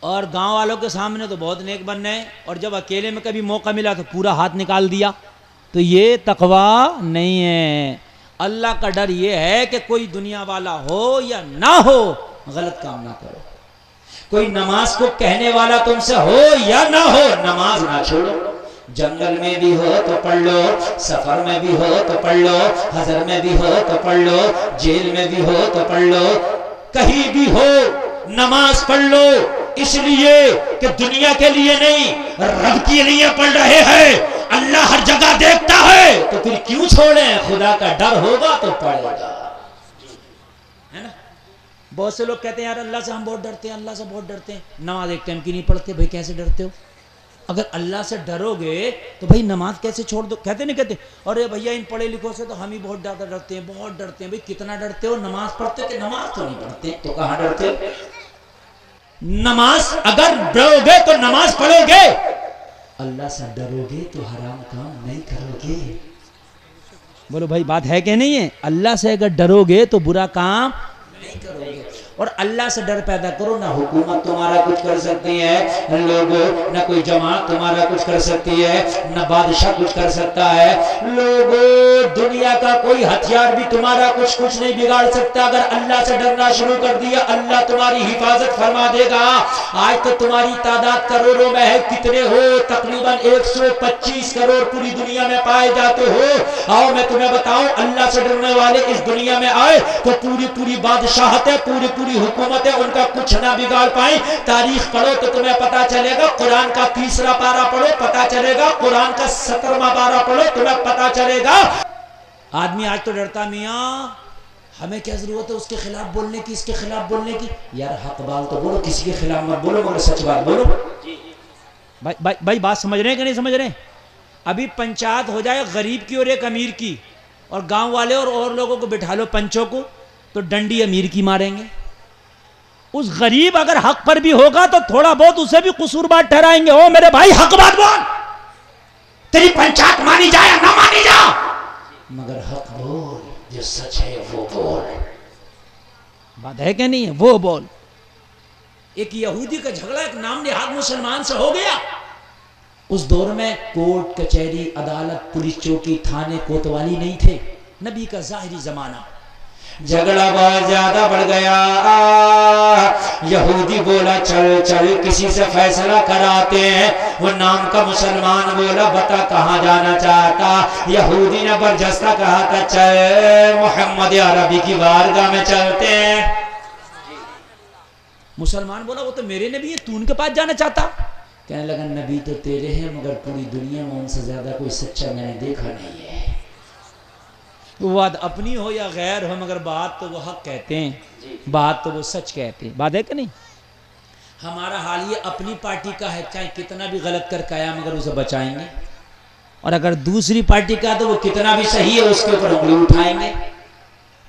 اور گاؤں والوں کے سامنے تو بہت نیک بننے ہیں، اور جب اکیلے میں کبھی موقع ملا تو پورا ہاتھ نکال دیا. تو یہ تقویٰ نہیں ہے. اللہ کا ڈر یہ ہے کہ کوئی دنیا والا ہو یا نہ ہو غلط کام نہ کرو. کوئی نماز کو کہنے والا تم سے ہو یا نہ ہو نماز نہ چھوڑو. جنگل میں بھی ہو تو پڑھ لو، سفر میں بھی ہو تو پڑھ لو، حضر میں بھی ہو تو پڑھ لو، جیل میں بھی ہو تو پڑھ لو، کہیں بھی ہو نماز پڑھ لو. اس لیے کہ دنیا کے لیے نہیں، رب کے لیے پڑھ رہے ہیں. اللہ ہر جگہ دیکھتا ہے تو پھر کیوں چھوڑیں؟ خدا کا ڈر ہوگا تو پڑھے گا. ہے نا؟ بہت سے لوگ کہتے ہیں یار اللہ سے ہم بہت ڈرتے ہیں، اللہ سے بہت ڈرتے ہیں، نماز ایک ٹائم کی نہیں پڑھتے. بھائی کیسے ڈرتے ہو؟ اگر اللہ سے ڈرو گے تو بھائی نماز کیسے چھوڑ دو؟ کہتے نہیں کہتے اور یہ بھیا ان پڑھے لکھوں سے تو ہم ہی بہت زیادہ ڈرتے ہیں، بہت ڈرتے ہیں. بھائی کتنا ڈرتے ہو؟ نماز پڑھتے ہو کہ نماز تو نہیں پڑھتے تو کہاں ڈرتے ہو؟ نماز اگر ڈرو گے تو نماز پڑھو گے، اللہ سے ڈرو گے تو حرام کام نہیں کرو گے. بولو بھائی بات ہے کہ نہیں ہے؟ اللہ سے اگر ڈرو گے تو برا کام نہیں کرو گے. اور اللہ سے ڈر پیدا کرو. نہ حکومت تمہارا کچھ کر سکتی ہے لوگوں، نہ کوئی جماعت تمہارا کچھ کر سکتی ہے، نہ بادشاہ کچھ کر سکتا ہے لوگوں. دنیا کا کوئی ہتھیار بھی تمہارا کچھ نہیں بگاڑ سکتا. اگر اللہ سے ڈرنا شروع کر دیا اللہ تمہاری حفاظت فرما دے گا. آج تو تمہاری تعداد کروڑوں میں ہے، کتنے ہو؟ تقریباً 125 کروڑ پوری دنیا میں پائے جاتے ہو. آؤ میں تمہیں بتاؤں، اللہ سے ڈرنے والے اس دنیا میں آئے تو پوری بادشاہتیں، پوری حکومتیں ان کا کچھ نہ بگاڑ پائیں. تاریخ پڑھو تو تمہیں پتا چلے گا. قرآن کا 3 پارہ پڑھو پتا چلے گا. قرآن کا 17واں پارہ پڑھو تمہیں پتا چلے گا. آدمی آج تو ڈرتا میاں ہمیں کیا ضرورت ہے اس کے خلاف بولنے کی، اس کے خلاف بولنے کی. یار حق بات تو بولو، کسی کے خلاف مت بولو مگر سچ بات بولو. بھائی بات سمجھ رہے ہیں کہ نہیں سمجھ رہے ہیں؟ ابھی پنچایت ہو جائے غریب کی اور ایک امیر کی، اور گاؤں والے اور لوگوں کو بٹھا لو پنچوں کو، تو ڈنڈی امیر کی ماریں گے. اس غریب اگر حق پر بھی ہوگا تو تھوڑا بہت اسے بھی قصوروار ٹھہرائیں گے. او میرے بھائی حق بات بول، تیری پنچایت مانی جائے یا نہ مانی جا، مگر حق بول، جو سچ ہے وہ بول. بات ہے کہ نہیں ہے؟ وہ بول. ایک یہودی کا جھگڑا ایک نام نہاد مسلمان سے ہو گیا. اس دور میں کورٹ کچہری عدالت پولیس چوکی تھانے کوتوالی نہیں تھے، نبی کا ظاہری زمانہ. جھگڑا بہت زیادہ بڑھ گیا. یہودی بولا چل کسی سے فیصلہ کراتے ہیں. وہ نام کا مسلمان بولا بتا کہاں جانا چاہتا. یہودی نے برجستہ کہا تھا چل محمد عربی کی بارگاہ میں چلتے ہیں. مسلمان بولا وہ تو میرے نبی ہے، تو ان کے پاس جانا چاہتا. کہنے لگا نبی تو تیرے ہیں مگر پوری دنیا میں ان سے زیادہ کوئی سچا میں نے دیکھا نہیں ہے. بات اپنی ہو یا غیر ہو مگر بات تو وہ حق کہتے ہیں، بات تو وہ سچ کہتے ہیں. بات ہے کہ نہیں؟ ہمارا حال یہ اپنی پارٹی کا ہے، چاہے کتنا بھی غلط کر کے آیا مگر اسے بچائیں گے. اور اگر دوسری پارٹی کا تو وہ کتنا بھی صحیح ہے اس کے اوپر انگلی اٹھائیں گے.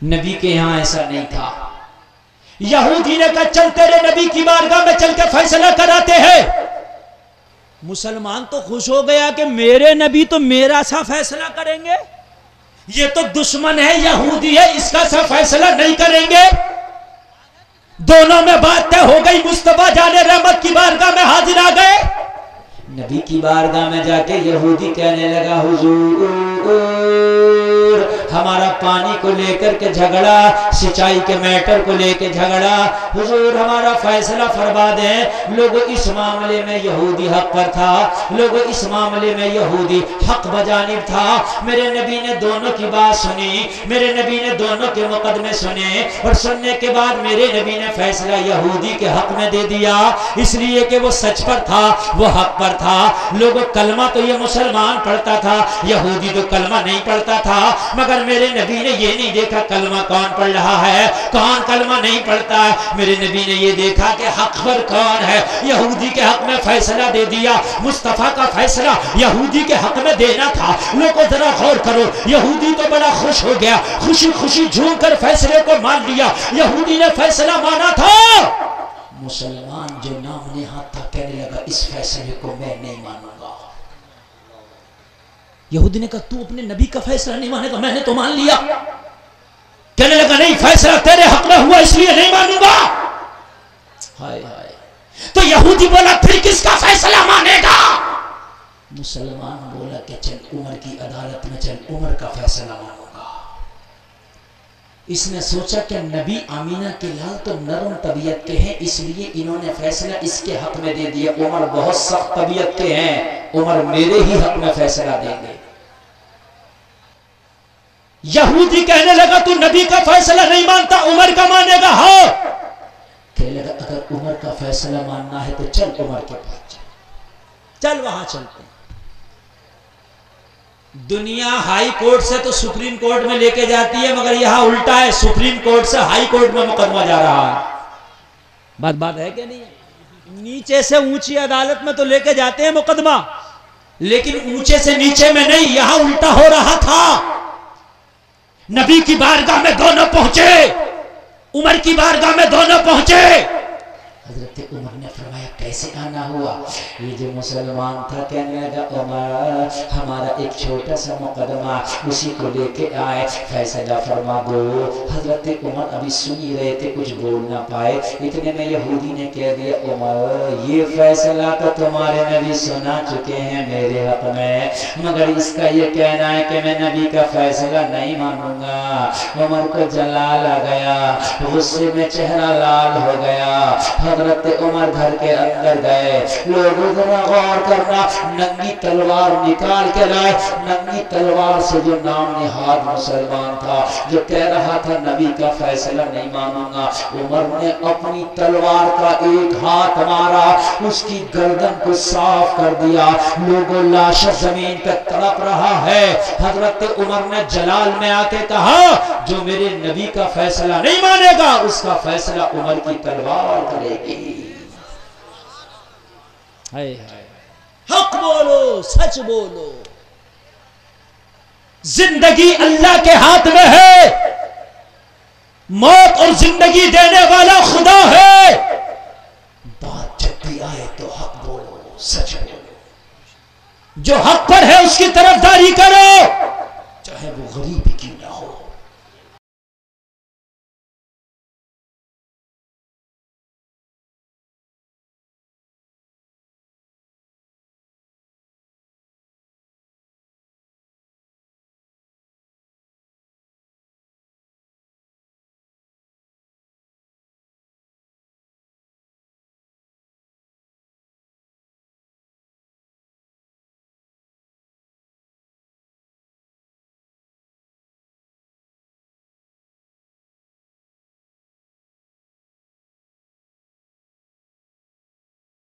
نبی کے یہاں ایسا نہیں تھا. یہودی نے کہا چل تیرے نبی کی بارگاہ میں چل کے فیصلہ کراتے ہیں. مسلمان تو خوش ہو گیا کہ میرے نبی تو میرا سا فیصلہ کریں گے، یہ تو دشمن ہے یہودی ہے اس کا سا فیصلہ نہیں کریں گے. دونوں میں بات طے ہو گئی. مصطفیٰ جان رحمت کی بارگاہ میں حاضر آ گئے. نبی کی بارگاہ میں جا کے یہودی کہنے لگا حضور ہمارا پانی کو لے کر کے جھگڑا، سچائی کے میٹر کو لے کے جھگڑا، حضور ہمارا فیصلہ فرما دیں. لوگوں اس معاملے میں یہودی حق پر تھا، لوگوں اس معاملے میں یہودی حق بجانب تھا. میرے نبی نے دونوں کی بات سنی، میرے نبی نے دونوں کے مقدمے سنے، اور سننے کے بعد میرے نبی نے فیصلہ یہودی کے حق میں دے دیا. اس لیے کہ وہ سچ پر تھا، وہ حق پر تھا. لوگوں کلمہ تو یہ مسلمان پڑھتا تھا، یہودی تو کلمہ نہیں پڑھتا تھا. مگر میرے نبی نے یہ نہیں دیکھا کلمہ کون پڑھ رہا ہے، کون کلمہ نہیں پڑھتا ہے. میرے نبی نے یہ دیکھا کہ حق پر کون ہے. یہودی کے حق میں فیصلہ دے دیا. مصطفیٰ کا فیصلہ یہودی کے حق میں دینا تھا. لوگوں ذرا غور کرو، یہودی تو بڑا خوش ہو گیا، خوشی خوشی جھوم کر فیصلے کو مان لیا. یہودی نے فیصلہ مانا تھا. مسلمان جو نام نہاد تھا کہنے لگا اس فیصلے کو میں نہیں مانوں گا. یہودی نے کہا تو اپنے نبی کا فیصلہ نہیں مانے گا؟ میں نے تو مان لیا. کہنے لگا نہیں فیصلہ تیرے حق میں ہوا اس لیے نہیں مانوں گا. ہائے ہائے تو یہودی بولا پھر کس کا فیصلہ مانے گا؟ مسلمان بولا کہ چل عمر کی عدالت میں چل، عمر کا فیصلہ مانوں گا۔ اس نے سوچا کہ نبی آمینہ کے لال تو نرم طبیعت کے ہیں، اس لیے انہوں نے فیصلہ اس کے حق میں دے دیا۔ عمر بہت سخت طبیعت کے ہیں، عمر میرے ہی حق میں فیصلہ دیں گے۔ یہودی کہنے لگا تو نبی کا فیصلہ نہیں مانتا، عمر کا مانے گا؟ ہاں۔ کہنے لگا اگر عمر کا فیصلہ ماننا ہے تو چل عمر کے پاس چل وہاں چلتے ہیں۔ دنیا ہائی کورٹ سے تو سپریم کورٹ میں لے کے جاتی ہے، مگر یہاں الٹا ہے، سپریم کورٹ سے ہائی کورٹ میں مقدمہ جا رہا ہے۔ بات ہے کہ نہیں؟ نیچے سے اونچی عدالت میں تو لے کے جاتے ہیں مقدمہ، لیکن اونچے سے نیچے میں نہیں، یہاں الٹا ہو رہا تھا۔ نبی کی بارگاہ میں دونوں پہنچے، عمر کی بارگاہ میں دونوں پہنچے۔ حضرت عمر نے فرمایا کیسے آنا ہوا؟ یہ جو مسلمان تھا کہنے لگا عمر ہمارا ایک چھوٹا سا مقدمہ، اسی کو لے کے آئے، فیصلہ فرما دو۔ حضرت عمر ابھی سنی رہے تھے، کچھ بول نہ پائے، اتنے میں یہودی نے کہہ دیا عمر یہ فیصلہ تو تمہارے نبی سنا چکے ہیں میرے حق میں، مگر اس کا یہ کہنا ہے کہ میں نبی کا فیصلہ نہیں مانوں گا۔ عمر کو جلال آ گیا، غصے میں چہرہ لال ہو گیا۔ حضرت عمر گھر کے اندر گئے، لوگوں ذرا غور کرنا، ننگی تلوار نکال کے لائے، ننگی تلوار سے جو نام نہاد مسلمان تھا، جو کہہ رہا تھا نبی کا فیصلہ نہیں مانوں گا، عمر نے اپنی تلوار کا ایک ہاتھ مارا، اس کی گردن کو صاف کر دیا۔ لوگوں لاش زمین پہ تڑپ رہا ہے۔ حضرت عمر نے جلال میں آ کے کہا جو میرے نبی کا فیصلہ نہیں مانے گا اس کا فیصلہ عمر کی تلوار کرے گی۔ حق بولو، سچ بولو، زندگی اللہ کے ہاتھ میں ہے، موت اور زندگی دینے والا خدا ہے۔ بات جب بھی آئے تو حق بولو، سچ بولو، جو حق پر ہے اس کی طرف داری کرو۔